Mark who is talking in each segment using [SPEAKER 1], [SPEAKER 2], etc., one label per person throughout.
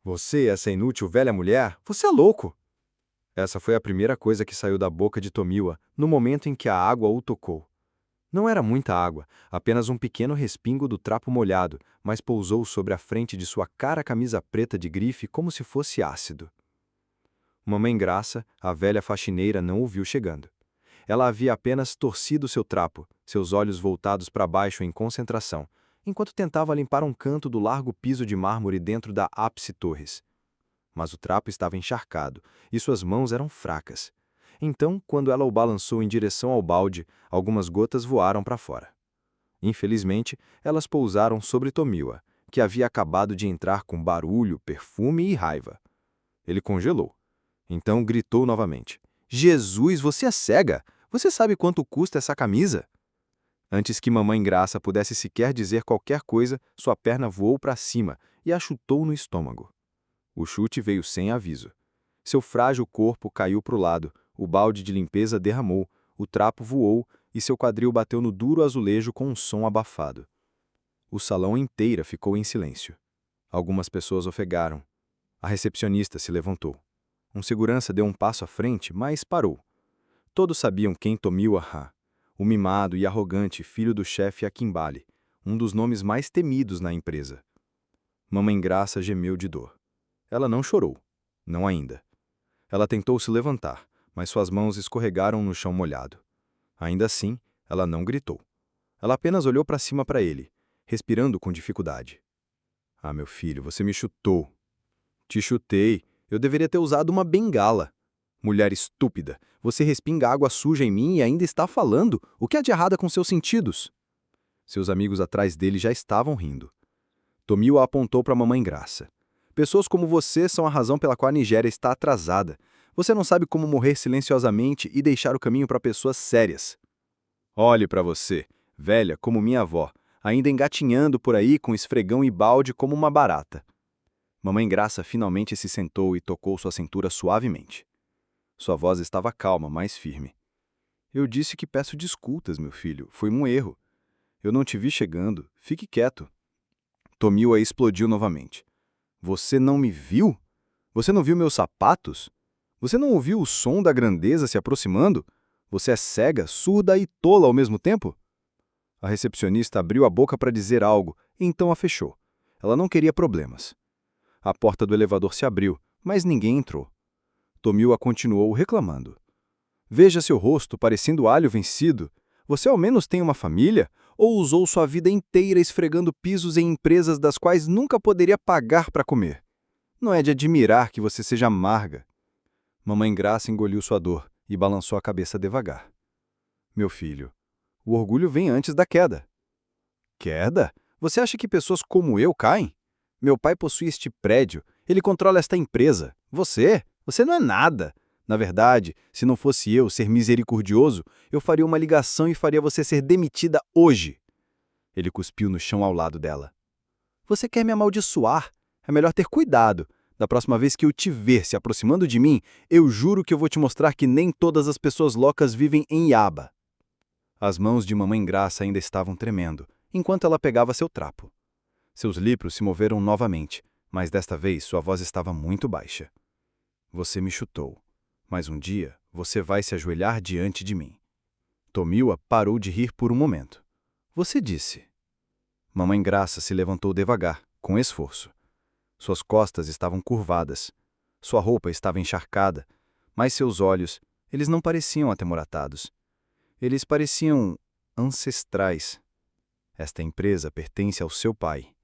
[SPEAKER 1] Você, essa inútil velha mulher, você é louco! Essa foi a primeira coisa que saiu da boca de Tomiwa no momento em que a água o tocou. Não era muita água, apenas um pequeno respingo do trapo molhado, mas pousou sobre a frente de sua cara camisa preta de grife como se fosse ácido. Mamãe Graça, a velha faxineira, não o viu chegando. Ela havia apenas torcido seu trapo, seus olhos voltados para baixo em concentração, enquanto tentava limpar um canto do largo piso de mármore dentro da ápice Torres. Mas o trapo estava encharcado e suas mãos eram fracas. Então, quando ela o balançou em direção ao balde, algumas gotas voaram para fora. Infelizmente, elas pousaram sobre Tomiwa, que havia acabado de entrar com barulho, perfume e raiva. Ele congelou. Então gritou novamente: "Jesus, você é cega! Você sabe quanto custa essa camisa?" Antes que Mamãe Graça pudesse sequer dizer qualquer coisa, sua perna voou para cima e a chutou no estômago. O chute veio sem aviso. Seu frágil corpo caiu para o lado, o balde de limpeza derramou, o trapo voou e seu quadril bateu no duro azulejo com um som abafado. O salão inteiro ficou em silêncio. Algumas pessoas ofegaram. A recepcionista se levantou. Um segurança deu um passo à frente, mas parou. Todos sabiam quem Tomiwa Ha, o mimado e arrogante filho do chefe Akimbali, um dos nomes mais temidos na empresa. Mamãe Graça gemeu de dor. Ela não chorou. Não ainda. Ela tentou se levantar, mas suas mãos escorregaram no chão molhado. Ainda assim, ela não gritou. Ela apenas olhou para cima para ele, respirando com dificuldade. "Ah, meu filho, você me chutou." "Te chutei. Eu deveria ter usado uma bengala." "Mulher estúpida, você respinga água suja em mim e ainda está falando? O que há de errado com seus sentidos?" Seus amigos atrás dele já estavam rindo. Tomiwa apontou para a Mamãe Graça. "Pessoas como você são a razão pela qual a Nigéria está atrasada. Você não sabe como morrer silenciosamente e deixar o caminho para pessoas sérias." "Olhe para você, velha como minha avó, ainda engatinhando por aí com esfregão e balde como uma barata." Mamãe Graça finalmente se sentou e tocou sua cintura suavemente. Sua voz estava calma, mas firme. "Eu disse que peço desculpas, meu filho. Foi um erro. Eu não te vi chegando. Fique quieto." Tomiwa explodiu novamente. "Você não me viu? Você não viu meus sapatos? Você não ouviu o som da grandeza se aproximando? Você é cega, surda e tola ao mesmo tempo?" A recepcionista abriu a boca para dizer algo, e então a fechou. Ela não queria problemas. A porta do elevador se abriu, mas ninguém entrou. Tomiwa continuou reclamando. "Veja seu rosto parecendo alho vencido. Você ao menos tem uma família? Ou usou sua vida inteira esfregando pisos em empresas das quais nunca poderia pagar para comer? Não é de admirar que você seja amarga." Mamãe Graça engoliu sua dor e balançou a cabeça devagar. "Meu filho, o orgulho vem antes da queda." "Queda? Você acha que pessoas como eu caem? Meu pai possui este prédio, ele controla esta empresa. Você não é nada. Na verdade, se não fosse eu ser misericordioso, eu faria uma ligação e faria você ser demitida hoje." Ele cuspiu no chão ao lado dela. "Você quer me amaldiçoar? É melhor ter cuidado. Da próxima vez que eu te ver se aproximando de mim, eu juro que eu vou te mostrar que nem todas as pessoas loucas vivem em Yaba." As mãos de Mamãe Graça ainda estavam tremendo, enquanto ela pegava seu trapo. Seus libros se moveram novamente, mas desta vez sua voz estava muito baixa. "Você me chutou, mas um dia você vai se ajoelhar diante de mim." Tomiwa parou de rir por um momento. "Você disse." Mamãe Graça se levantou devagar, com esforço. Suas costas estavam curvadas. Sua roupa estava encharcada, mas seus olhos, eles não pareciam atemoratados. Eles pareciam ancestrais. "Esta empresa pertence ao seu pai.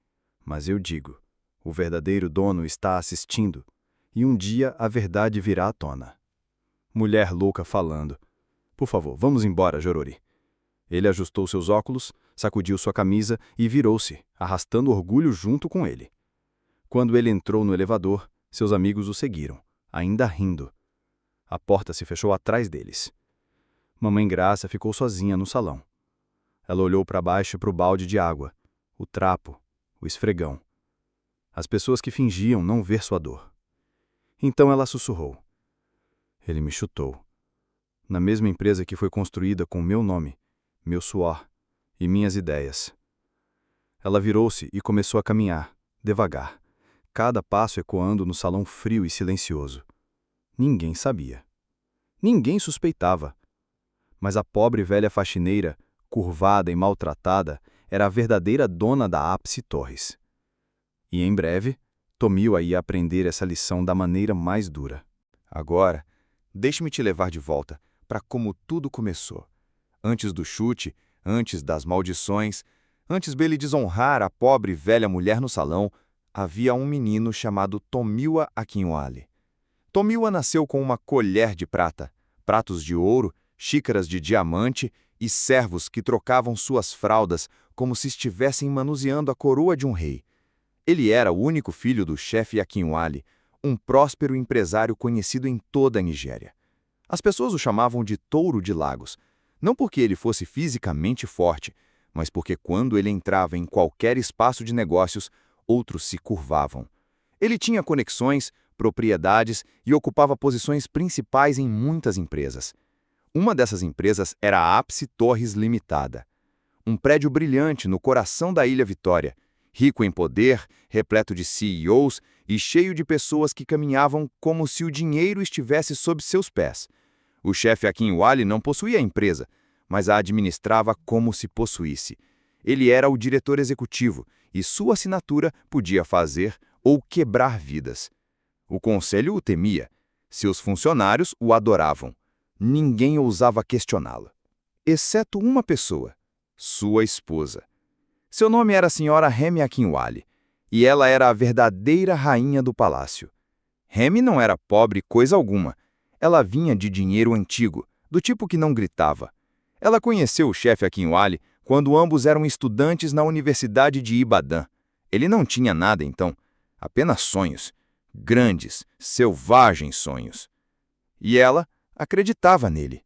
[SPEAKER 1] Mas eu digo, o verdadeiro dono está assistindo, e um dia a verdade virá à tona." Mulher louca falando. "Por favor, vamos embora, Jorori." Ele ajustou seus óculos, sacudiu sua camisa e virou-se, arrastando orgulho junto com ele. Quando ele entrou no elevador, seus amigos o seguiram, ainda rindo. A porta se fechou atrás deles. Mamãe Graça ficou sozinha no salão. Ela olhou para baixo para o balde de água, o trapo, o esfregão. As pessoas que fingiam não ver sua dor. Então ela sussurrou. "Ele me chutou. Na mesma empresa que foi construída com meu nome, meu suor e minhas ideias." Ela virou-se e começou a caminhar, devagar, cada passo ecoando no salão frio e silencioso. Ninguém sabia. Ninguém suspeitava. Mas a pobre velha faxineira, curvada e maltratada, era a verdadeira dona da Ápice Torres. E em breve, Tomiwa ia aprender essa lição da maneira mais dura.
[SPEAKER 2] Agora, deixe-me te levar de volta para como tudo começou. Antes do chute, antes das maldições, antes dele desonrar a pobre velha mulher no salão, havia um menino chamado Tomiwa Akinwale. Tomiwa nasceu com uma colher de prata, pratos de ouro, xícaras de diamante e servos que trocavam suas fraldas como se estivessem manuseando a coroa de um rei. Ele era o único filho do chefe Akinwale, um próspero empresário conhecido em toda a Nigéria. As pessoas o chamavam de Touro de Lagos, não porque ele fosse fisicamente forte, mas porque quando ele entrava em qualquer espaço de negócios, outros se curvavam. Ele tinha conexões, propriedades e ocupava posições principais em muitas empresas. Uma dessas empresas era a Ápice Torres Limitada, um prédio brilhante no coração da Ilha Vitória, rico em poder, repleto de CEOs e cheio de pessoas que caminhavam como se o dinheiro estivesse sob seus pés. O chefe Akinwale não possuía a empresa, mas a administrava como se possuísse. Ele era o diretor executivo e sua assinatura podia fazer ou quebrar vidas. O conselho o temia. Seus funcionários o adoravam. Ninguém ousava questioná-lo, exceto uma pessoa, sua esposa. Seu nome era a senhora Remy Akinwale, e ela era a verdadeira rainha do palácio. Remy não era pobre coisa alguma. Ela vinha de dinheiro antigo, do tipo que não gritava. Ela conheceu o chefe Akinwale quando ambos eram estudantes na Universidade de Ibadan. Ele não tinha nada então, apenas sonhos, grandes, selvagens sonhos. E ela acreditava nele.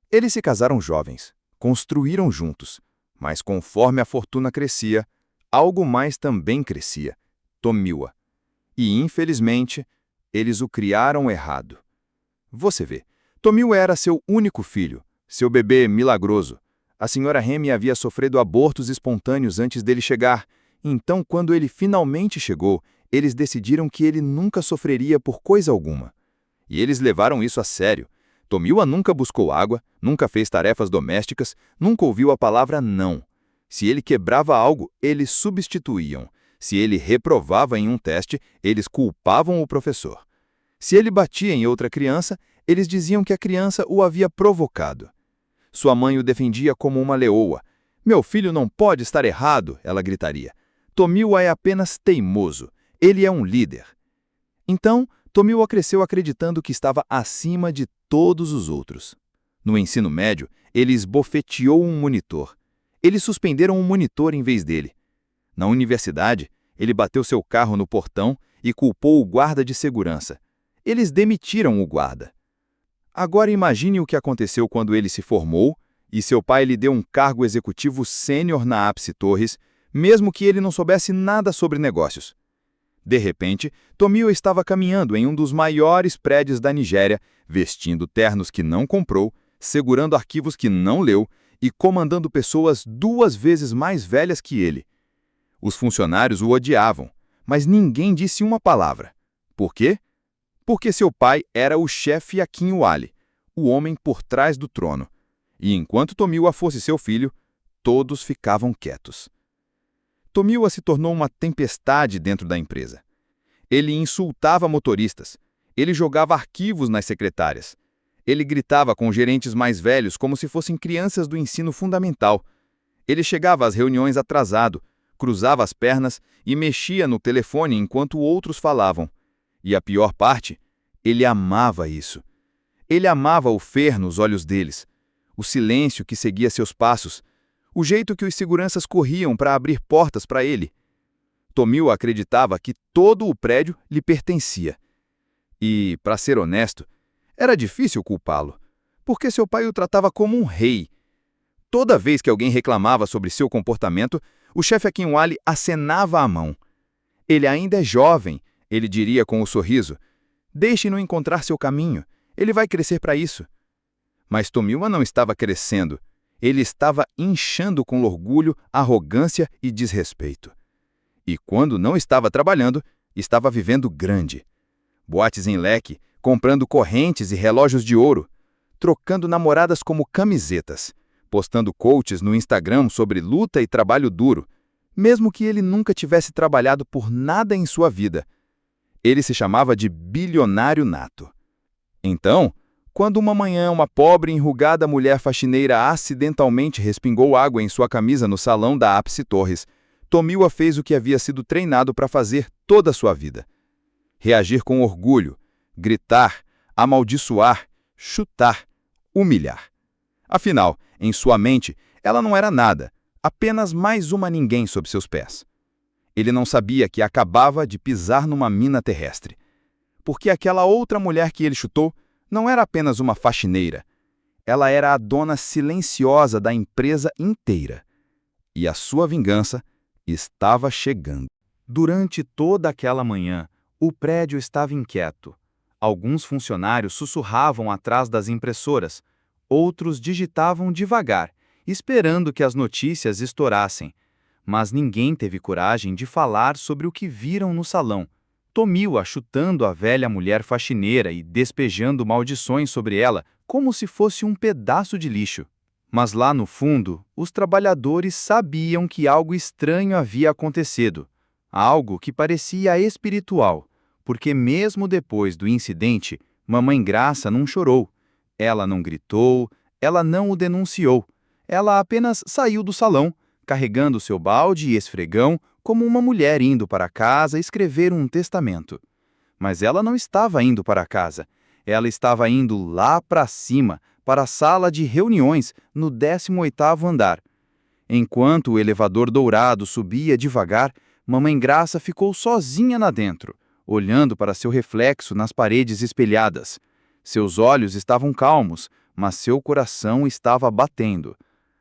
[SPEAKER 2] Eles se casaram jovens, construíram juntos, mas conforme a fortuna crescia, algo mais também crescia, Tomiwa. E, infelizmente, eles o criaram errado. Você vê, Tomiwa era seu único filho, seu bebê milagroso. A senhora Remy havia sofrido abortos espontâneos antes dele chegar, então quando ele finalmente chegou, eles decidiram que ele nunca sofreria por coisa alguma. E eles levaram isso a sério. Tomiwa nunca buscou água, nunca fez tarefas domésticas, nunca ouviu a palavra não. Se ele quebrava algo, eles substituíam. Se ele reprovava em um teste, eles culpavam o professor. Se ele batia em outra criança, eles diziam que a criança o havia provocado. Sua mãe o defendia como uma leoa. Meu filho não pode estar errado, ela gritaria. Tomiwa é apenas teimoso. Ele é um líder. Então, Tomiwa cresceu acreditando que estava acima de todos os outros. No ensino médio, ele esbofeteou um monitor. Eles suspenderam um monitor em vez dele. Na universidade, ele bateu seu carro no portão e culpou o guarda de segurança. Eles demitiram o guarda. Agora imagine o que aconteceu quando ele se formou e seu pai lhe deu um cargo executivo sênior na Ápice Torres, mesmo que ele não soubesse nada sobre negócios. De repente, Tomiwa estava caminhando em um dos maiores prédios da Nigéria, vestindo ternos que não comprou, segurando arquivos que não leu e comandando pessoas 2 vezes mais velhas que ele. Os funcionários o odiavam, mas ninguém disse uma palavra. Por quê? Porque seu pai era o chefe Akinwale, o homem por trás do trono. E enquanto Tomiwa fosse seu filho, todos ficavam quietos. Tomiwa se tornou uma tempestade dentro da empresa. Ele insultava motoristas. Ele jogava arquivos nas secretárias. Ele gritava com gerentes mais velhos como se fossem crianças do ensino fundamental. Ele chegava às reuniões atrasado, cruzava as pernas e mexia no telefone enquanto outros falavam. E a pior parte, ele amava isso. Ele amava o fer nos olhos deles, o silêncio que seguia seus passos, o jeito que os seguranças corriam para abrir portas para ele. Tomiwa acreditava que todo o prédio lhe pertencia. E, para ser honesto, era difícil culpá-lo, porque seu pai o tratava como um rei. Toda vez que alguém reclamava sobre seu comportamento, o chefe Akinwale acenava a mão. Ele ainda é jovem, ele diria com um sorriso. Deixe-no encontrar seu caminho, ele vai crescer para isso. Mas Tomiwa não estava crescendo. Ele estava inchando com orgulho, arrogância e desrespeito. E quando não estava trabalhando, Estava vivendo grande. Boates em leque, comprando correntes e relógios de ouro, trocando namoradas como camisetas, postando quotes no Instagram sobre luta e trabalho duro, mesmo que ele nunca tivesse trabalhado por nada em sua vida. Ele se chamava de bilionário nato. Então, quando uma manhã uma pobre e enrugada mulher faxineira acidentalmente respingou água em sua camisa no salão da Ápice Torres, Tomiwa fez o que havia sido treinado para fazer toda a sua vida. Reagir com orgulho, gritar, amaldiçoar, chutar, humilhar. Afinal, em sua mente, ela não era nada, apenas mais uma ninguém sob seus pés. Ele não sabia que acabava de pisar numa mina terrestre. Porque aquela outra mulher que ele chutou não era apenas uma faxineira. Ela era a dona silenciosa da empresa inteira. E a sua vingança estava chegando. Durante toda aquela manhã, o prédio estava inquieto. Alguns funcionários sussurravam atrás das impressoras, outros digitavam devagar, esperando que as notícias estourassem. Mas ninguém teve coragem de falar sobre o que viram no salão. Tomiwa chutando a velha mulher faxineira e despejando maldições sobre ela como se fosse um pedaço de lixo. Mas lá no fundo, os trabalhadores sabiam que algo estranho havia acontecido. Algo que parecia espiritual, porque mesmo depois do incidente, Mamãe Graça não chorou. Ela não gritou, ela não o denunciou. Ela apenas saiu do salão, carregando seu balde e esfregão, como uma mulher indo para casa escrever um testamento. Mas ela não estava indo para casa. Ela estava indo lá para cima, para a sala de reuniões, no 18º andar. Enquanto o elevador dourado subia devagar, Mamãe Graça ficou sozinha lá dentro, olhando para seu reflexo nas paredes espelhadas. Seus olhos estavam calmos, mas seu coração estava batendo.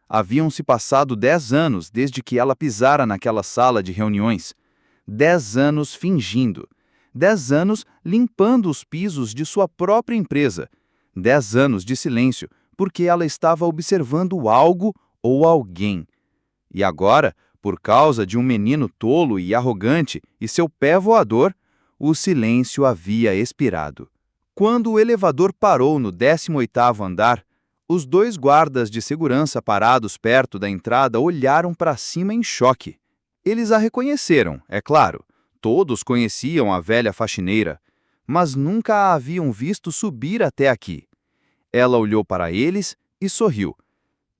[SPEAKER 2] Haviam-se passado 10 anos desde que ela pisara naquela sala de reuniões. 10 anos fingindo. 10 anos limpando os pisos de sua própria empresa. 10 anos de silêncio, porque ela estava observando algo ou alguém. E agora, por causa de um menino tolo e arrogante e seu pé voador, o silêncio havia expirado. Quando o elevador parou no 18º andar, os 2 guardas de segurança parados perto da entrada olharam para cima em choque. Eles a reconheceram, é claro. Todos conheciam a velha faxineira, mas nunca a haviam visto subir até aqui. Ela olhou para eles e sorriu.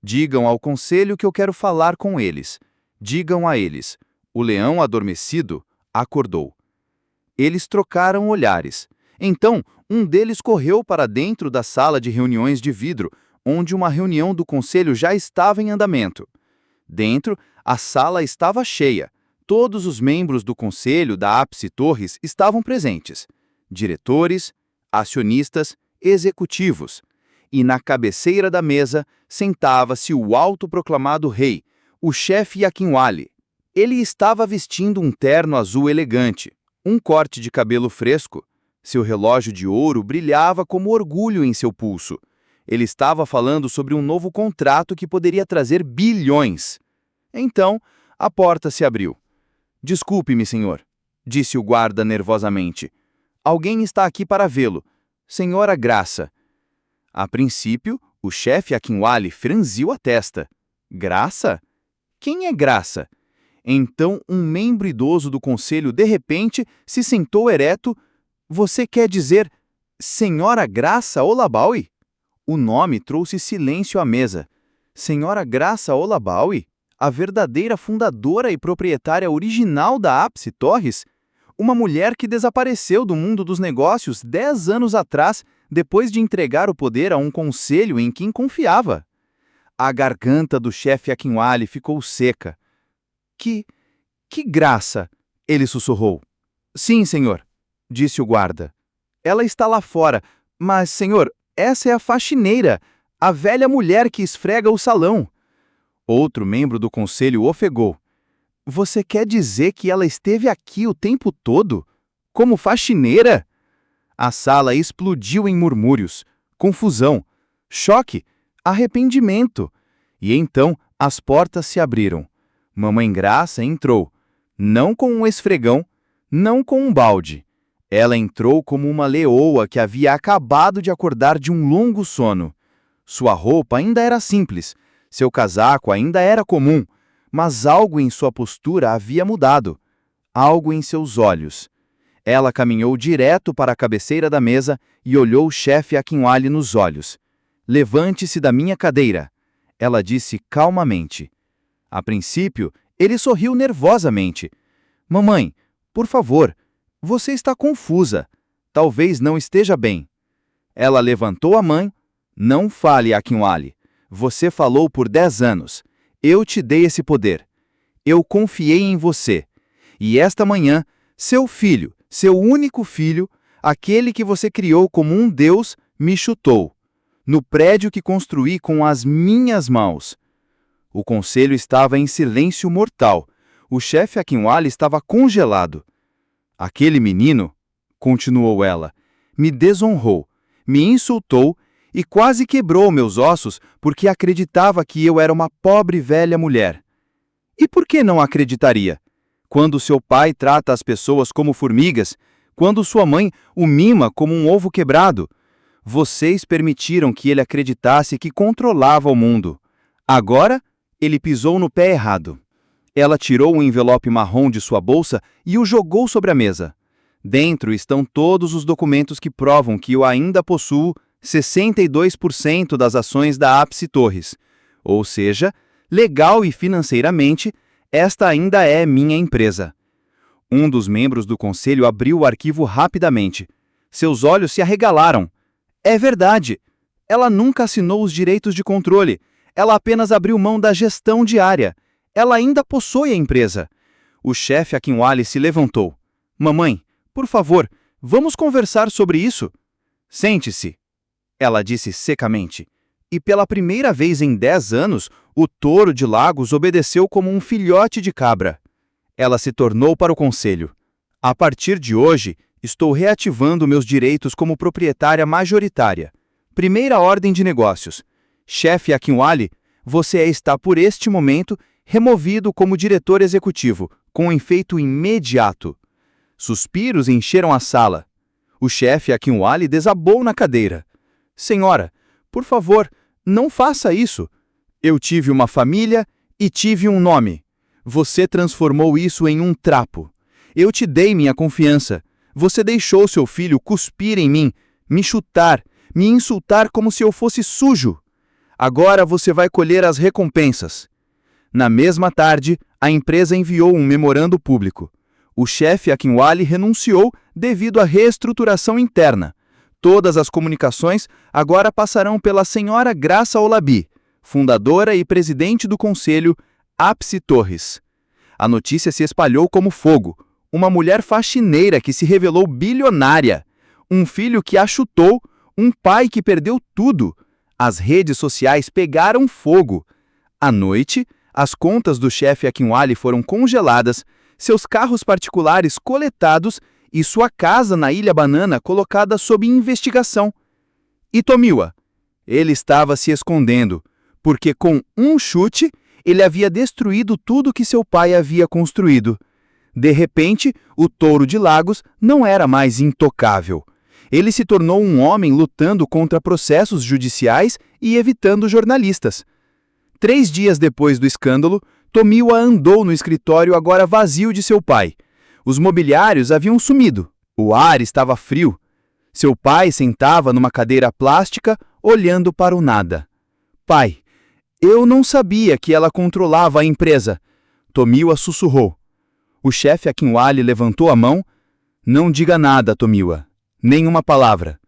[SPEAKER 2] Digam ao conselho que eu quero falar com eles. Digam a eles. O leão adormecido acordou. Eles trocaram olhares. Então, um deles correu para dentro da sala de reuniões de vidro, onde uma reunião do conselho já estava em andamento. Dentro, a sala estava cheia. Todos os membros do conselho da Ápice Torres estavam presentes. Diretores, acionistas, executivos. E na cabeceira da mesa sentava-se o autoproclamado rei, o chefe Akinwale. Ele estava vestindo um terno azul elegante, um corte de cabelo fresco. Seu relógio de ouro brilhava como orgulho em seu pulso. Ele estava falando sobre um novo contrato que poderia trazer bilhões. Então, a porta se abriu. Desculpe-me, senhor, disse o guarda nervosamente. Alguém está aqui para vê-lo. Senhora Graça. A princípio, o chefe Akinwale franziu a testa. Graça? Quem é Graça? Então, um membro idoso do conselho de repente se sentou ereto. Você quer dizer Senhora Graça Olabaui? O nome trouxe silêncio à mesa. Senhora Graça Olabaui? A verdadeira fundadora e proprietária original da Ápice Torres? Uma mulher que desapareceu do mundo dos negócios 10 anos atrás, depois de entregar o poder a um conselho em quem confiava. A garganta do chefe Akinwale ficou seca. Que graça! Ele sussurrou. Sim, senhor, disse o guarda. Ela está lá fora, mas, senhor, essa é a faxineira, a velha mulher que esfrega o salão. Outro membro do conselho ofegou. Você quer dizer que ela esteve aqui o tempo todo? Como faxineira? A sala explodiu em murmúrios, confusão, choque, arrependimento. E então as portas se abriram. Mamãe Graça entrou, não com um esfregão,
[SPEAKER 3] não com um balde. Ela entrou como uma leoa que havia acabado de acordar de um longo sono. Sua roupa ainda era simples, seu casaco ainda era comum, mas algo em sua postura havia mudado. Algo em seus olhos. Ela caminhou direto para a cabeceira da mesa e olhou o chefe Akinwale nos olhos. "Levante-se da minha cadeira", ela disse calmamente. A princípio, ele sorriu nervosamente. "Mamãe, por favor, você está confusa. Talvez não esteja bem." Ela levantou a mão. "Não fale, Akinwale. Você falou por 10 anos. Eu te dei esse poder. Eu confiei em você. E esta manhã, seu filho, seu único filho, aquele que você criou como um deus, me chutou. No prédio que construí com as minhas mãos." O conselho estava em silêncio mortal. O chefe Akinwale estava congelado. "Aquele menino", continuou ela, "me desonrou, me insultou e quase quebrou meus ossos porque acreditava que eu era uma pobre velha mulher. E por que não acreditaria? Quando seu pai trata as pessoas como formigas, quando sua mãe o mima como um ovo quebrado, vocês permitiram que ele acreditasse que controlava o mundo. Agora, ele pisou no pé errado." Ela tirou um envelope marrom de sua bolsa e o jogou sobre a mesa. Dentro estão todos os documentos que provam que eu ainda possuo 62% das ações da Ápice Torres. Ou seja, legal e financeiramente, esta ainda é minha empresa. Um dos membros do conselho abriu o arquivo rapidamente. Seus olhos se arregalaram. É verdade. Ela nunca assinou os direitos de controle. Ela apenas abriu mão da gestão diária. Ela ainda possui a empresa. O chefe Akinwale se levantou. "Mamãe, por favor, vamos conversar sobre isso." "Sente-se", ela disse secamente. E pela primeira vez em 10 anos, o touro de Lagos obedeceu como um filhote de cabra. Ela se tornou para o conselho. "A partir de hoje, estou reativando meus direitos como proprietária majoritária. Primeira ordem de negócios. Chefe Akinwale, você está por este momento removido como diretor executivo, com efeito imediato." Suspiros encheram a sala. O chefe Akinwale desabou na cadeira. "Senhora, por favor, não faça isso. Eu tive uma família e tive um nome. Você transformou isso em um trapo. Eu te dei minha confiança. Você deixou seu filho cuspir em mim, me chutar, me insultar como se eu fosse sujo. Agora você vai colher as recompensas." Na mesma tarde, a empresa enviou um memorando público. O chefe Akinwale renunciou devido à reestruturação interna. Todas as comunicações agora passarão pela senhora Graça Olabi, fundadora e presidente do conselho Ápice Torres. A notícia se espalhou como fogo. Uma mulher faxineira que se revelou bilionária. Um filho que a chutou. Um pai que perdeu tudo. As redes sociais pegaram fogo. À noite, as contas do chefe Akinwale foram congeladas, seus carros particulares coletados e sua casa na Ilha Banana colocada sob investigação. E Tomiwa? Ele estava se escondendo, porque com um chute ele havia destruído tudo que seu pai havia construído. De repente, o touro de Lagos não era mais intocável. Ele se tornou um homem lutando contra processos judiciais e evitando jornalistas. 3 dias depois do escândalo, Tomiwa andou no escritório agora vazio de seu pai. Os mobiliários haviam sumido. O ar estava frio. Seu pai sentava numa cadeira plástica, olhando para o nada. "Pai, eu não sabia que ela controlava a empresa." Tomiwa sussurrou. O chefe Akinwale levantou a mão. "Não diga nada, Tomiwa. Nenhuma palavra.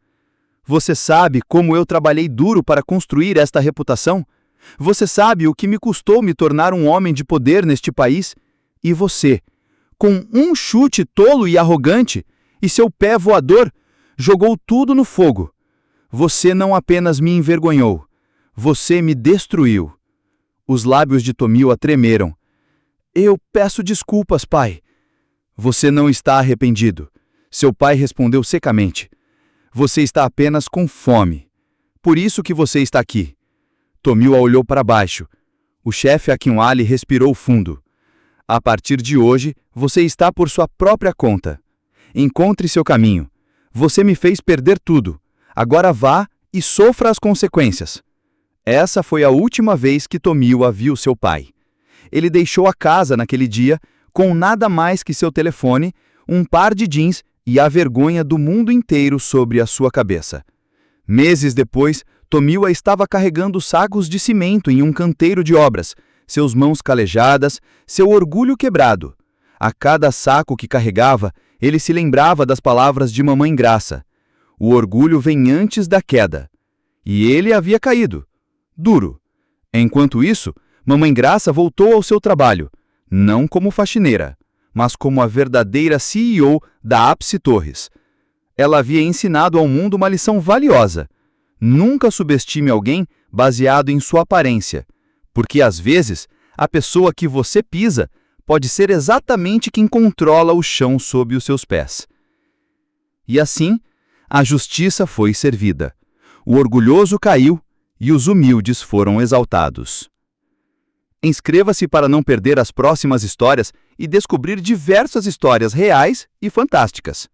[SPEAKER 3] Você sabe como eu trabalhei duro para construir esta reputação? Você sabe o que me custou me tornar um homem de poder neste país? E você, com um chute tolo e arrogante, e seu pé voador, jogou tudo no fogo. Você não apenas me envergonhou, você me destruiu." Os lábios de Tomiwa tremeram. "Eu peço desculpas, pai." "Você não está arrependido." Seu pai respondeu secamente. "Você está apenas com fome. Por isso que você está aqui." Tomiwa olhou para baixo. O chefe Akinwale respirou fundo. A partir de hoje, você está por sua própria conta. Encontre seu caminho. Você me fez perder tudo. Agora vá e sofra as consequências. Essa foi a última vez que Tomiwa viu seu pai. Ele deixou a casa naquele dia com nada mais que seu telefone, um par de jeans e a vergonha do mundo inteiro sobre a sua cabeça. Meses depois, Tomiwa estava carregando sacos de cimento em um canteiro de obras, seus mãos calejadas, seu orgulho quebrado. A cada saco que carregava, ele se lembrava das palavras de Mamãe Graça. O orgulho vem antes da queda. E ele havia caído. Duro. Enquanto isso, Mamãe Graça voltou ao seu trabalho, não como faxineira, mas como a verdadeira CEO da Ápice Torres. Ela havia ensinado ao mundo uma lição valiosa. Nunca subestime alguém baseado em sua aparência, porque às vezes a pessoa que você pisa pode ser exatamente quem controla o chão sob os seus pés. E assim, a justiça foi servida. O orgulhoso caiu e os humildes foram exaltados. Inscreva-se para não perder as próximas histórias e descobrir diversas histórias reais e fantásticas.